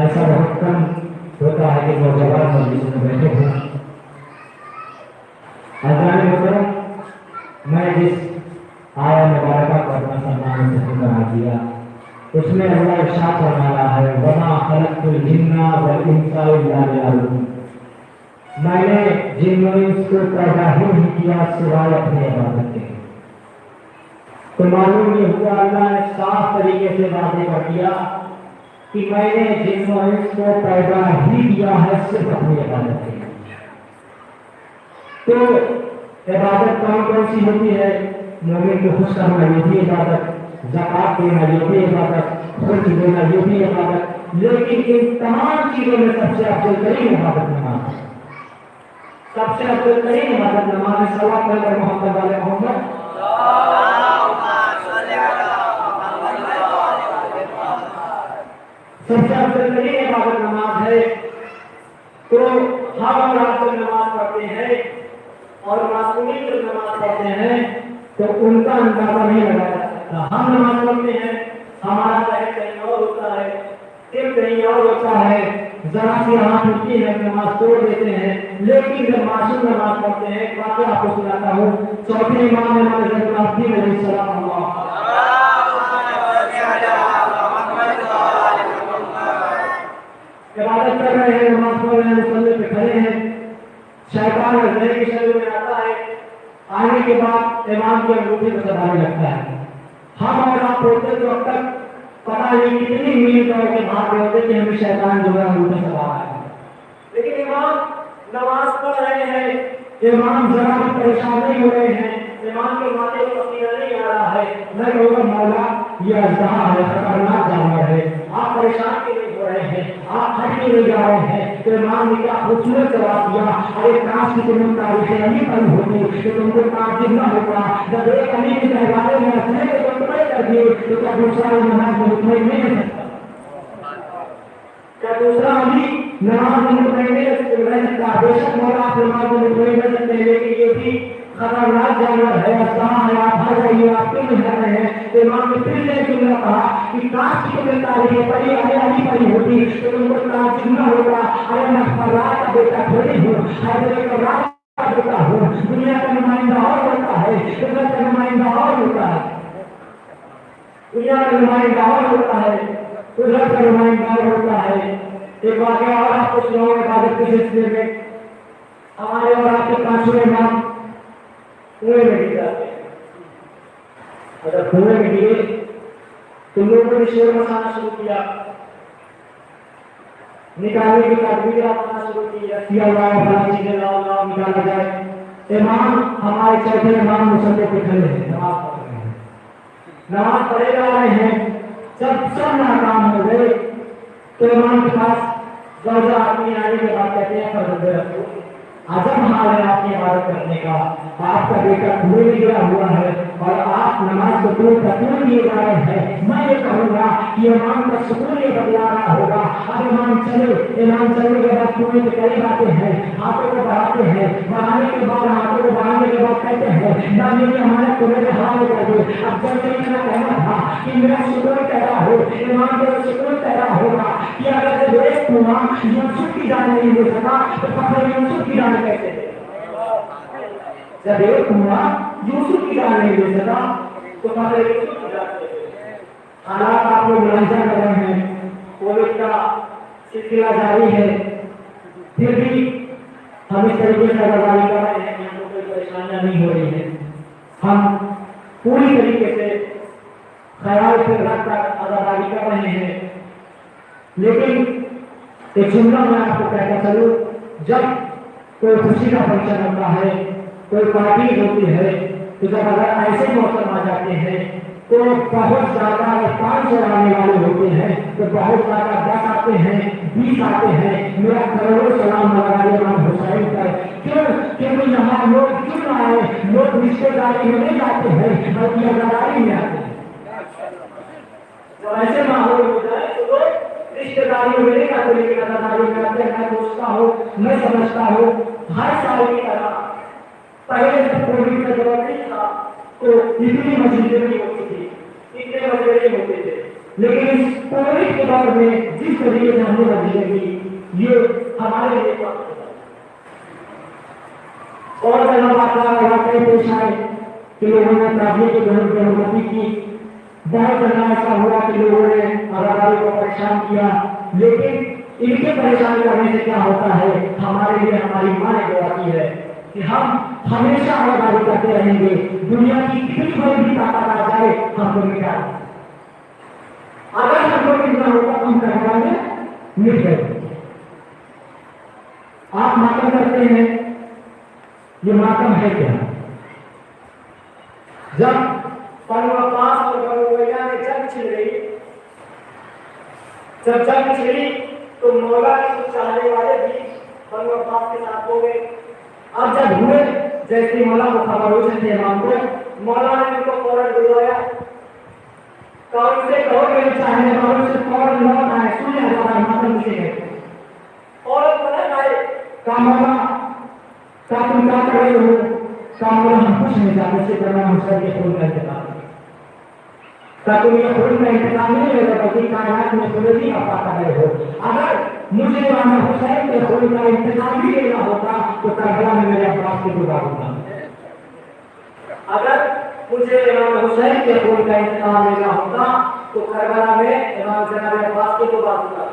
ایسا وقت ہوتا ہے کہ نوجوان مجلس میں بیٹھے ہیں. حضرات محترم، میں جس آیا مبارکہ کو اپنا سلمان سے کرا دیا اس میں اللہ ارشاد فرما رہا ہے وما خلقت الجن والانس الا ليعبدون. میں نے جن و انس کو پیدا ہی نہیں کیا سوائے اپنی عبادت کے. تو معلوم یہ ہوا اللہ نے صاف طریقے سے واضح کر دیا کہ میں نے جن و انس کو پیدا ہی کیا ہے صرف اپنی عبادت کے. تو عبادت کون سی ہوتی ہے؟ مومن کو خوش کرنا یہ بھی عبادت، زکات دینا یہ بھی عبادت، خرچ دینا یہ بھی عبادت. لیکن ان تمام چیزوں میں سب سے افضل ترین عبادت نماز ہے. سب سے افضل ترین عبادت نماز ہے. صلوات پڑھ کر محمد والے محمد سب سے افضل ترین عبادت نماز ہے. تو ہم رات کو نماز پڑھتے ہیں اور معصومین جو نماز پڑھتے ہیں تو ان کا اندازہ نہیں لگایا جا سکتا. ہم نماز پڑھتے ہیں، ہمارا ذہن کہیں اور ہوتا ہے، دل کہیں اور ہوتا ہے، ذرا سی آنکھ ہوتی ہے نماز توڑ دیتے ہیں. لیکن جب معصوم نماز پڑھتے ہیں، ایک واقعہ آپ کو سناتا ہوں. چوتھے امام امام حضرت ابراہیم علیہ السلام عبادت کر رہے ہیں، نماز پڑھ رہے ہیں، مصلی پہ کھڑے ہیں. شیطان اندھیرے کی شکل میں آتا ہے. آنے کے بعد امام کے انگوٹھے کو دبانے لگتا ہے. ہم اور آپ ہوتے تو اب تک پتہ نہیں کتنی میل دوڑ کے بھاگ رہے ہوتے کہ ہمیں شیطان جو ہے انگوٹھے سے دبا رہا ہے. لیکن امام نماز پڑھ رہے ہیں، امام ذرا بھی پریشان نہیں ہو رہے ہیں. امام کے ماتھے کو پسینہ نہیں آ رہا ہے. میں کہوں گا مولا یہ اژدہا ہے، خطرناک جانور ہے، آپ پریشان کیوں نہیں ہو رہے ہیں، آپ ہٹ کے نہیں جا رہے ہیں. تو امام نے کیا خوبصورت جواب دیا، ارے کاش کی تمہیں تاریخیں نہیں پڑھی ہوتی کہ تم کو تعجب نہ ہوتا. جب ایک علی کے کہلانے میں اپنے کو تم پڑے کر دیے تو کیا دوسرا نماز میں مطمئن نہیں ہے؟ کیا دوسرا علی نماز میں مطمئن رہ سکتا؟ بے شک مولا آپ نماز میں مطمئن رہ سکتے ہیں، لیکن یہ بھی خطرناک جانور ہے، اژدہا ہے، آپ ہر رہیے، آپ کیوں نہیں ہر رہے ہیں؟ تو امام نے پھر سے کیوں نہ کہا کہ کاش کی تمہیں تاریخیں پڑھی ارے علی پڑھی ہوتی تو تم کو تعجب نہ ہوتا. ارے میں فرات کا بیٹا تھوڑی ہوں، حضرت کا بیٹا ہوں. دنیا کا نمائندہ اور ہوتا ہے، قدرت کا نمائندہ اور ہوتا ہے. دنیا کا نمائندہ ہوتا ہے، قدرت کا نمائندہ ہوتا ہے۔ ایک واقعہ اور آپ کو سناؤں عبادت کے سلسلے میں، ہمارے اور آپ کے پانچویں امام کنویں میں گر جاتے ہیں۔ اگر کنویں میں گرے تو لوگوں نے شور مچانا شروع کیا، نکالنے کی تدبیر اپنا شروع کی، رسی اللہ فلاں چیزیں لاؤ لاؤ نکالا جائے۔ امام ہمارے چوتھے امام مصلی پہ کھڑے ہیں، نماز پڑھ رہے ہیں، نماز پڑھے جا رہے ہیں۔ جب سب ناکام ہو گئے تو امام کے پاس زوجہ آدمی آنے کے بعد کہتے ہیں فرزند رسول عظم حال ہے آپ کی عبادت کرنے کا، آپ کا بیٹا کنویں میں گرا ہوا ہے اور آپ نماز کو دور کیے جا رہے ہیں۔ میں یہ کہوں گا کہ امام کا سکون یہ بدلا رہا ہوگا۔ اب امام چلنے کے بعد کنویں کے قریب آتے ہیں، ہاتھوں کو بڑھاتے ہیں، بڑھانے کے بعد ہاتھوں کو بڑھانے کے بعد کہتے ہیں نہ میری ہمارے کنویں میں حال کر دو۔ اب جب میرا کہنا تھا کہ میرا سکون پیدا ہو، امام کا سکون پیدا ہوگا کہ اگر جب ایک کنواں یوسف کی جان نہیں لے سکا تو فخر یوسف کی جان کہتے ہیں۔ جب ایک کنواں یوسف کی جان نہیں لے سکا تو فخر یوسف کی جان کہتے ہیں۔ حالات آپ لوگ ملاحظہ کر رہے ہیں، کووڈ کا سلسلہ جاری ہے، پھر بھی ہم اس طریقے سے آزادی کر رہے ہیں کہ ہم کو کوئی پریشانیاں نہیں ہو رہی ہیں۔ ہم پوری طریقے سے خیال سے رکھ کر آزادی کر رہے ہیں۔ لیکن ایک جملہ میں آپ کو کہتا چلوں، جب کوئی خوشی کا فنکشن ہوتا ہے، کوئی پارٹی ہوتی ہے، تو جب اگر ایسے موسم آ جاتے ہیں تو بہت زیادہ 500 آنے والے ہوتے ہیں تو بہت زیادہ 10 آتے ہیں، 20 آتے ہیں۔ میرا کروڑوں سلام لگا امام حسین پر، کیوں یہاں لوگ کیوں آئے؟ لوگ رشتے داری میں نہیں آتے ہیں بلکہ آزاداری میں آتے ہیں۔ جب ایسے ماحول ہو جائے تو لوگ رشتے داری میں نہیں آتے لیکن آزاداری میں آتے ہیں۔ میں سوچتا ہوں، میں سمجھتا ہوں ہر سال کی طرح پہلے جب کووڈ کا دور نہیں تھا تو اتنی مسجدیں نہیں ہوتی تھی، اتنے مسجدیں نہیں ہوتے تھے، لیکن اس کووڈ کے دور میں جس طریقے سے ہم نے مسجدیں کی یہ ہمارے لیے اور واقعے پیش آئے کہ لوگوں نے تعبیر کے گھر کی حرمتی کی۔ بہت زیادہ ایسا ہوا کہ لوگوں نے آزاداری کو پریشان کیا، لیکن ان کے پریشان کرنے سے کیا ہوتا ہے؟ ہمارے لیے ہماری ماں نے دعا کی ہے کہ ہم ہمیشہ آزاداری کرتے رہیں گے، دنیا کی کتنی بڑی بھی طاقت آ جائے ہم کو مٹا دیں۔ اگر ہم کو مٹنا ہوگا ہم کرنا میں مٹ گئے۔ آپ ماتم کرتے ہیں، یہ ماتم ہے کیا؟ جب بنو عباس اور بنو امیہ میں جنگ چھڑ گئی، جب جنگ چھڑی تو مولا کے کچھ چاہنے والے بھی بنو عباس کے ساتھ ہو گئے۔ اب جب ہوئے جیسے مولا کو خبر ہو سکتے امام کو، مولا نے ان کو فوراً بلوایا، کون سے کہو میرے چاہنے والوں سے فوراً لوٹ آئے، سنے ہزارہ ماتم سے ہے فوراً پلٹ آئے۔ کہا مولا کیا تم کیا کر رہے ہو؟ کہا مولا ہم کچھ نہیں جانتے، سے کرنا حسین کے خون کا انتقام ہے۔ کہا تم یہ خون کا انتقام نہیں لے رہے بلکہ کائنات میں خودی کا پا کر رہے ہو۔ اگر مجھے امام حسین کے خون کا انتقام بھی لینا ہوتا تو کربلا میں میرے عباس کو ڈبا ہوتا۔ اگر مجھے امام حسین کے خون کا انتقام لینا ہوتا تو کربلا میں امام جناب عباس کو ڈبا ہوتا۔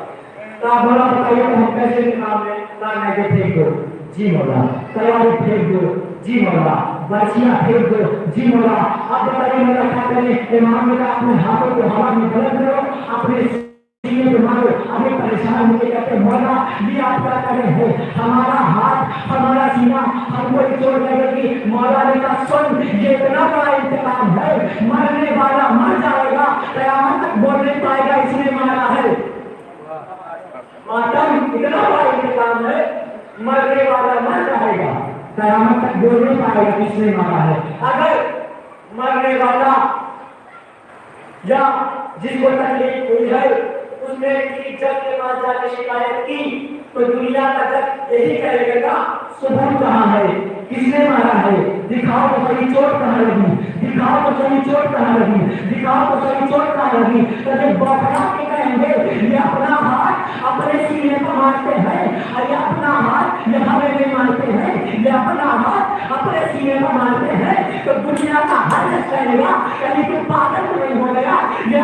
کہا مولا بتائیے تو ہم کیسے انتقام لیں؟ کہا میں پھینک دو، جی مولا۔ تلوار پھینک دو، جی مولا۔ برچیاں پھینک دو، جی مولا۔ اب بتائیے مولا کیا کریں؟ امام نے کہا اپنے ہاتھوں کو ہوا میں بلند کرو، اپنے سینے پہ مارو۔ ابھی پریشان مجھے کہتے مولا یہ آپ کیا کرے ہیں؟ ہمارا ہاتھ ہمارا سینہ ہم کو چوٹ لگے گی۔ مولا نے کہا سن، یہ اتنا بڑا انتقام ہے، مرنے والا مر جائے گا، قیامت تک بول نہیں پائے گا اس نے مارا ہے۔ ماتم اتنا بڑا انتقام ہے، مرنے والا مر جائے گا، قیامت تک بول نہیں پائے گا کس نے مارا ہے۔ اگر مرنے والا یا جس کو تکلیف ہوئی ہے اس نے کسی جج کے پاس جا کے شکایت کی تو دنیا کا جج یہی کہے گا ثبوت کہاں ہے، کس نے مارا ہے، دکھاؤ تو صحیح چوٹ کہاں لگی، دکھاؤ تو صحیح چوٹ کہاں لگی، دکھاؤ تو صحیح چوٹ کہاں لگی۔ تو جب بوکھلا کے کہیں گے یہ اپنا ہاتھ اپنے سینے پر مارتے ہیں، اور یہ اپنا ہاتھ یہ ہمیں نہیں مارتے ہیں، یہ اپنا ہاتھ اپنے سینے پر مارتے ہیں، تو دنیا کا ہر شخص کہے گا کہیں تو پاگل تو نہیں ہو گیا، یہ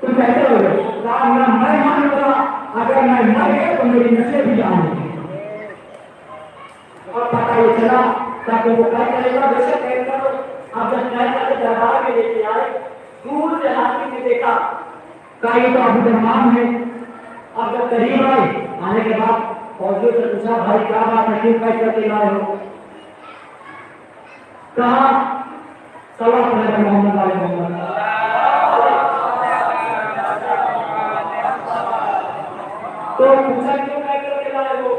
تم کہتے ہو میں مانوں گا اگر میں مر گیا تو میری نسلیں بھی جان لیں گی. اور پتہ یہ چلا تاکہ وہ کیا کرے گا ویسے کہہ کر اب جب نئے دربار میں لے کے آئے دور سے حاکم نے دیکھا کہ یہ تو ابو درمان ہے. اب جب قریب آنے کے بعد فوجیوں سے پوچھا بھائی کیا بات ہے کیوں کیسے کر کے آئے ہو؟ کہا صلی محمد علیہ محمد. تو پوچھا کیوں کیسے کر کے آئے ہو؟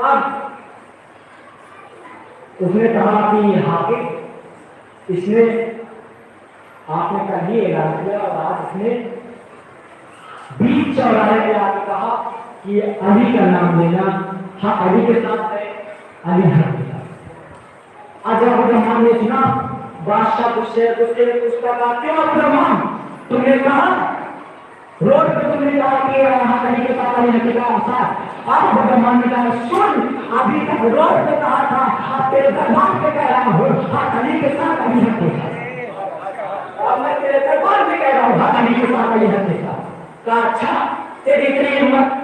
اب اس نے کہا کہ یہ حاکم اس نے آپ نے کل ہی اعلان کیا اور آج اس نے بیچ چوراہے پہ آ کے کہا کہ علی کا نام لینا حق علی کے ساتھ ہے علی حق کے ساتھ. آج ابو درمان نے سنا بادشاہ غصے اس کا کہا کیوں ابو درمان تم نے کہا روڈ پہ تم نے کہا کہ حق علی کے ساتھ علی حق کے ساتھ. اب ابو درمان نے کہا سن ابھی تک روڈ پہ کہا تھا اب تیرے دربار پہ کہہ رہا ہوں حق علی کے ساتھ علی حق کے ساتھ. اب میں تیرے دربار پہ کہہ رہا ہوں حق علی کے ساتھ علی حق کے ساتھ. کہا اچھا تیری اتنی ہمت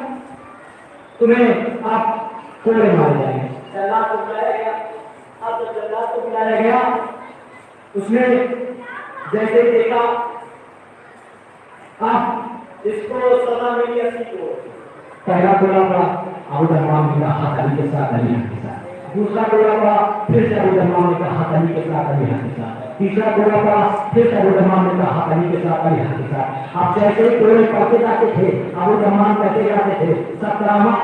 تمہیں آپ کوڑے مارے جائیں گے. جلاد کو بلایا گیا. اب جب جلاد کو بلایا گیا اس نے جیسے دیکھا اب اس کو سزا ملی اسی کو. پہلا ٹولہ پڑا ابو درمان نے کہا حق علی کے ساتھ علی حق کے ساتھ. دوسرا ٹولہ پڑا پھر سے ابو درمان نے کہا حق علی کے ساتھ علی حق کے ساتھ. تیسرا ٹولہ پڑا پھر سے ابو درمان نے کہا حق علی کے ساتھ علی حق کے ساتھ. اب جیسے ہی ٹولے پڑھتے جاتے تھے ابو درمان کہتے جاتے تھے. 17واں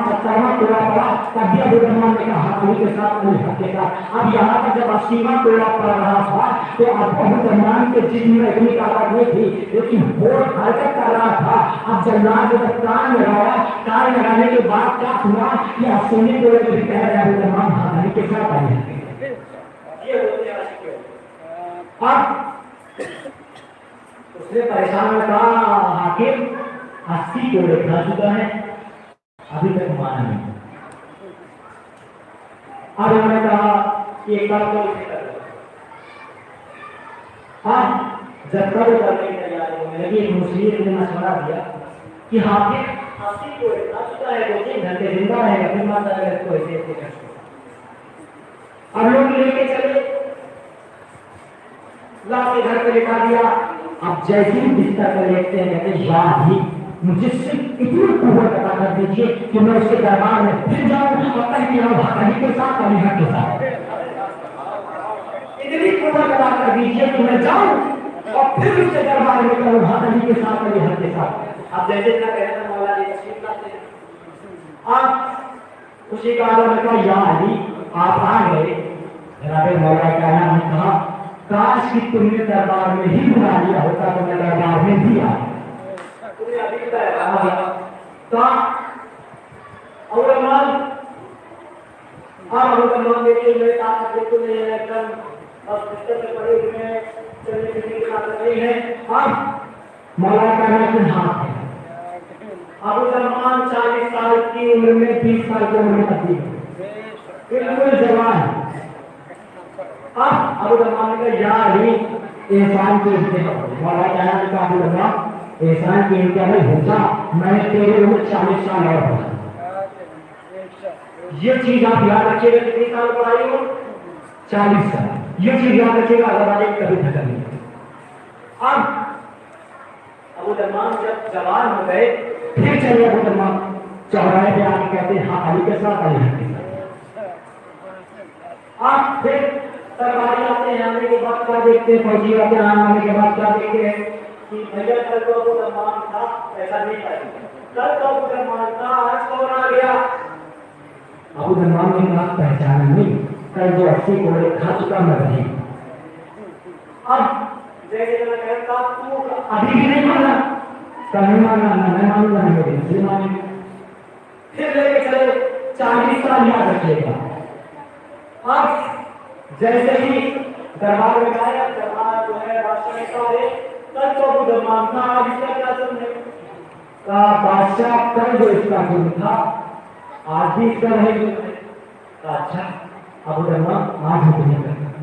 ٹولہ پڑا تب بھی ابو درمان نے کہا حق علی کے ساتھ علی حق کے ساتھ. اب یہاں پر جب 80واں ٹولہ پڑ رہا تھا تو اب ابو درمان کے جسم میں اتنی طاقت نہیں تھی لیکن وہ حرکت کر رہا تھا. اب جلاد جب کان لگانے کے بعد کیا ہوا کہ 80ویں ٹولے میں بھی کہہ رہے ابو درمان حق علی کے ساتھ علی حق کے ساتھ. یہ ہوتے ہیں اب اس نے پریشان میں کہا حاکم 80 ٹولے کھا چکا ہے ابھی تک مانا نہیں. اب انہوں نے کہا کہ ایک بار تو اسے کر دو. اب جب تک وہ کرنے کی تیاری ہونے لگی ایک مصیبت نے مشورہ دیا کہ حاکم 80 ٹولے کھا چکا ہے 2-3 گھنٹے زندہ رہے گا پھر ماتا ہے اس کو ایسے ایسے کر سکتا. اب لوگ لے کے چلے لا کے گھر پہ لٹا دیا. اب جیسے ہی بستر پر لیٹتے ہیں کہتے ہیں یا ہی مجھے صرف اتنی قوت عطا کر دیجیے کہ میں اس کے دربار میں پھر جاؤں اور کہیں کہ حق علی کے ساتھ علی حق کے ساتھ. اتنی قوت عطا کر دیجیے کہ میں جاؤں اور پھر اس کے دربار میں کہوں حق علی کے ساتھ علی حق کے ساتھ. اب جیسے اتنا کہتے ہیں مولا علی تشریف لاتے ہیں. اب خوشی کا عالم میں کہا یا علی آپ آ گئے. جناب مولا کائنات نے کہا کاش کہ تم نے دربار میں ہی بلا لیا ہوتا تو میں دربار میں بھی آیا. مولا کائنات کے ہاتھ ہے. ابو درمان 40 سال کی عمر میں 20 سال کی عمر میں تبدیل بالکل جوان. اب ابو درمان نے کہا یا علی احسان کی انتہا. مولا کائنات نے کہا ابو درمان احسان کی انتہا نہیں ہوتا میں نے تیرے عمر 40 سال اور پڑھا. یہ چیز آپ یاد رکھیے گا. کتنی سال پڑھائی ہو 40 سال. یہ چیز یاد رکھیے گا اللہ والے کبھی تھکا نہیں. اب ابو درمان جب جوان ہو گئے پھر چلیے ابو درمان چوراہے پہ آ کے کہتے ہیں حق علی کے ساتھ علی حق کے ساتھ. اب پھر سرکاری آتے ہیں آنے کے بعد کیا دیکھتے ہیں فوجی آتے ہیں آنے کے بعد کیا دیکھتے ہیں کہ بھیا کل تو ابو درمان تھا ایسا نہیں پائے. کل تو ابو درمان تھا آج کون آ گیا. ابو درمان نے کہا پہچانا نہیں کل جو 80 کوڑے کھا چکا میں نہیں. اب جیسے میں کہتا تو ابھی بھی نہیں مانا کل نہیں مانا میں مانوں گا نہیں مجھے مانے. پھر لے کے چلے 40 سال یاد رکھیے گا. اب جیسے ہی دربار میں گیا دربار جو ہے بادشاہ نے کہا کل تو ابو درمان تھا آج اس کا کیا جرم ہے. کہا بادشاہ کل جو اس کا جرم تھا آج بھی اس کا نہیں جرم ہے. کہا اچھا ابو درمان آج حکم نہیں کرتا.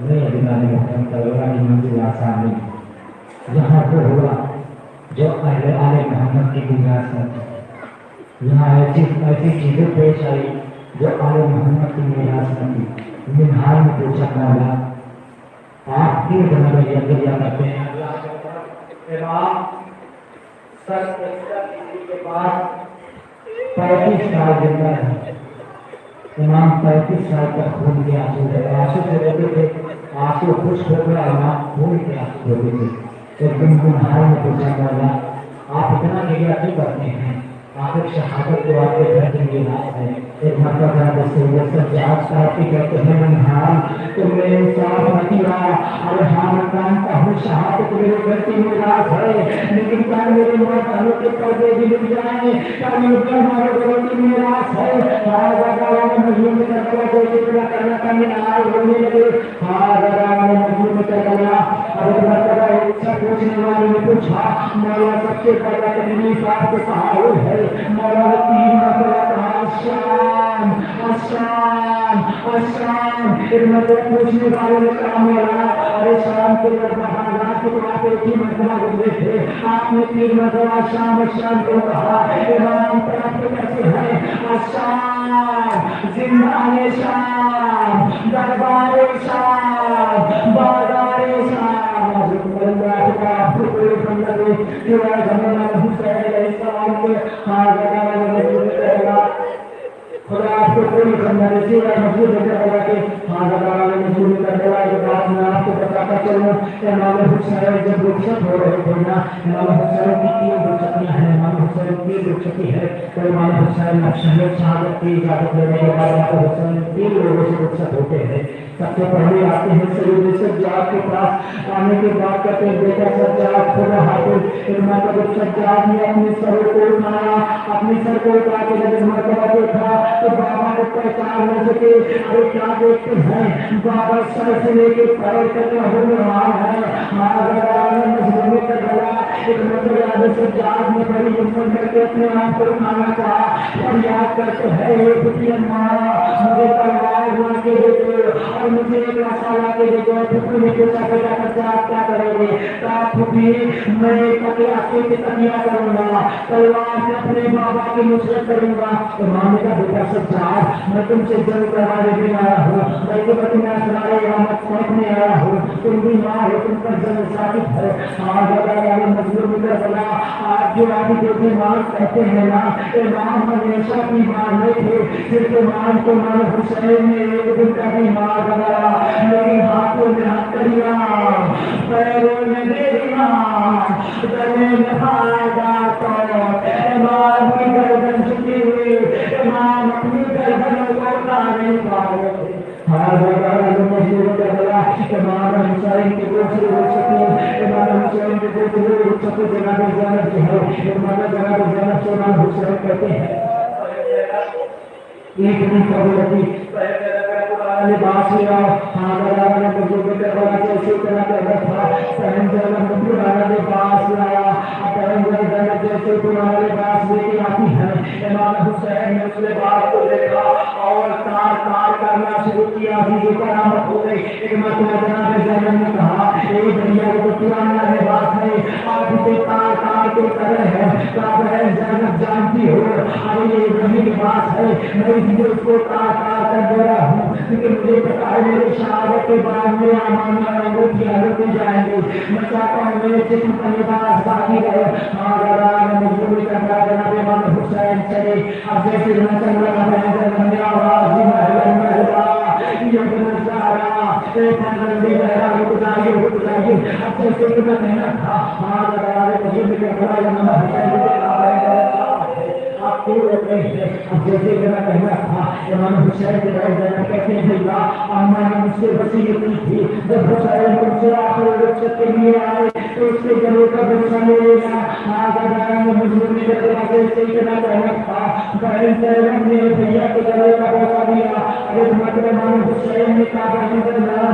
نہیں ابھی محترم طلباء کی منزل آسان نہیں، یہاں وہ ہوا جو اہل آل محمد کی بنیاد پر، یہاں ایسی چیزیں پیش آئی جو آل محمد کی بنیاد پر تھی۔ منہار میں پوچھا مولا آپ کیوں بنا دیا کرتے ہیں؟ امام سر کے بعد 35 سال زندہ ہے، امام 35 سال تک خون کے آنسو ہے، آنسو سے روتے تھے، آنسو خوش ہو گیا، امام خون کے آنسو روتے تھے۔ ایک دن گنہار میں پوچھا مولا آپ اتنا گریہ کیوں کرتے ہیں؟ آخر شہادت تو آپ کے گھر کے میراث ہے۔ ایک مرتبہ سجاد صاحب کی کہتے ہیں گنہار تم نے انصاف نہ کیا، اور ہاں میں جانتا ہوں شہادت میرے گھر کی میراث ہے، لیکن کیا میرے موت کے پردے بھی مل جائیں؟ کیا میرے ہمارے گھر کی میراث ہے؟ مجھے کرنا کا منار ہونے لگے، مجھے کر گیا۔ اور ایک مرتبہ ایک پوچھنے والے نے پوچھا مولا سب سے پہلا تکلیف آپ کو کہا ہے؟ مولا نے 3 مرتبہ کہا الشام الشام الشام۔ ایک مرتبہ پوچھنے والے نے کہا مولا ارے شام کے حالات کو آپ ایک ہی مرتبہ گزرے تھے، آپ نے 3 مرتبہ شام الشام کو کہا۔ امام طرف کیسے ہے الشام زندان شام دربار شام بازار شام۔ خدا آپ کو کوئی کرنا نہیں مجبور ہوگا کہ مجبور کرنے والے بات میں آپ کو بتاتا چلوں۔ امام حسین جب رخصت ہو رہے تھے نا، امام حسین کی 3 رخصتیاں ہیں، امام حسین کی رخصتی ہے تو امام حسین شہادت کی اجازت لینے کے بعد امام حسین 3 لوگوں سے رخصت ہوتے ہیں۔ سب سے پہلے آتے ہیں سید سجاد کے پاس، آنے کے بعد کہتے ہیں بیٹا سجاد خدا حافظ۔ ایک مرتبہ سجاد نے اپنے سر کو اٹھایا، اپنے سر کو اٹھا کے جب مرتبہ دیکھا تو بابا کو پہچان نہ سکے۔ ارے کیا دیکھتے ہیں؟ بابا سر سے لے کے پیر تک رہا ہے، مجبور کر گیا۔ ایک مرتبہ سجاد نے بڑی ہمت کر کے اپنے آپ کو اٹھانا چاہا، فریاد کرتے ہیں مجھے تلوار لا کے دے دو اور مجھے ایک رسا لا کے دے دو۔ پھپھی نے پوچھا بیٹا سجاد کیا کریں گے؟ کہا پھپھی میں تکیا سے تکیا کروں گا، تلوار سے اپنے بابا کی نصرت کروں گا۔ امام کا بیٹا سجاد میں تم سے جنگ کروانے بھی آیا ہوں، بلکہ میں تمہیں اسرار امامت سونپنے آیا ہوں، تم بھی ماں ہو، تم پر جنگ ثابت ہے۔ مجبور کر بلا آج جو آدمی جو امام کہتے ہیں نا، امام ہمیشہ کی ماں نہیں تھے، صرف امام کو امام حسین نے ایک دن کا بھی مار بنایا، لیکن ہاتھوں میں ہاتھ کریا پیروں میں دے دیا گلے میں فائدہ تو امام کی گردن جھکی ہوئی، امام اپنی گردن کو اٹھا نہیں پائے۔ مجبور کر بلا امام حسین کی دوسری رخصتی، امام حسین کی دوسری رخصتی جناب زینب کی ہے۔ امام جناب زینب سے امام حسین کہتے ہیں ایک دن قبولتی لباس لیا، حاضر نے بزرگ کروانا کیسے اتنا کرنا تھا، پہن جانا پرانا لباس لایا، پہن جانا جیسے پرانا لباس لے کے آتی ہے۔ امام حسین نے اس لباس کو دیکھا اور تار تار کرنا شروع کیا، بھی کرامت ہو گئی۔ ایک مرتبہ جناب زینب نے کہا اے بھیا وہ تو پرانا لباس ہے، آپ اسے تار تار کے کر رہے ہیں۔ کہا بہن زینب جانتی ہو ارے یہ وہی لباس ہے، میں اس کو تار تار کر دے رہا ہوں، لیکن مجھے پتا ہے میری شہادت کے بعد میرا امام لوگوں کی حالت میں جائیں گے، میں چاہتا ہوں میرے جسم کا لباس باقی رہے۔ مجبوری کرتا جناب امام حسین چلے، اب جیسے میں چل رہا ہے میرا آواز ہی محل محلہ یہ بنظارہ ایک بندی بہرا رک جائیے رک جائیے، اب جیسے میں کہنا تھا مجبوری کرتا امام حسین آپ کیوں روک رہے ہیں؟ اب جیسے میرا کہنا تھا امام حسین کے رہ جانا کہتے ہیں یا اما نے مجھ سے وصیت کی تھی جب حسین تم سے آخر رخصت کے لیے آئے تو اس کے گلے کا بچہ لے لینا۔ مجبوری کے دروازے سے اتنا کہنا تھا بہن زینب نے بھیا کے گلے کا بچہ دیا۔ ایک مرتبہ امام حسین نے کہا بہن زینب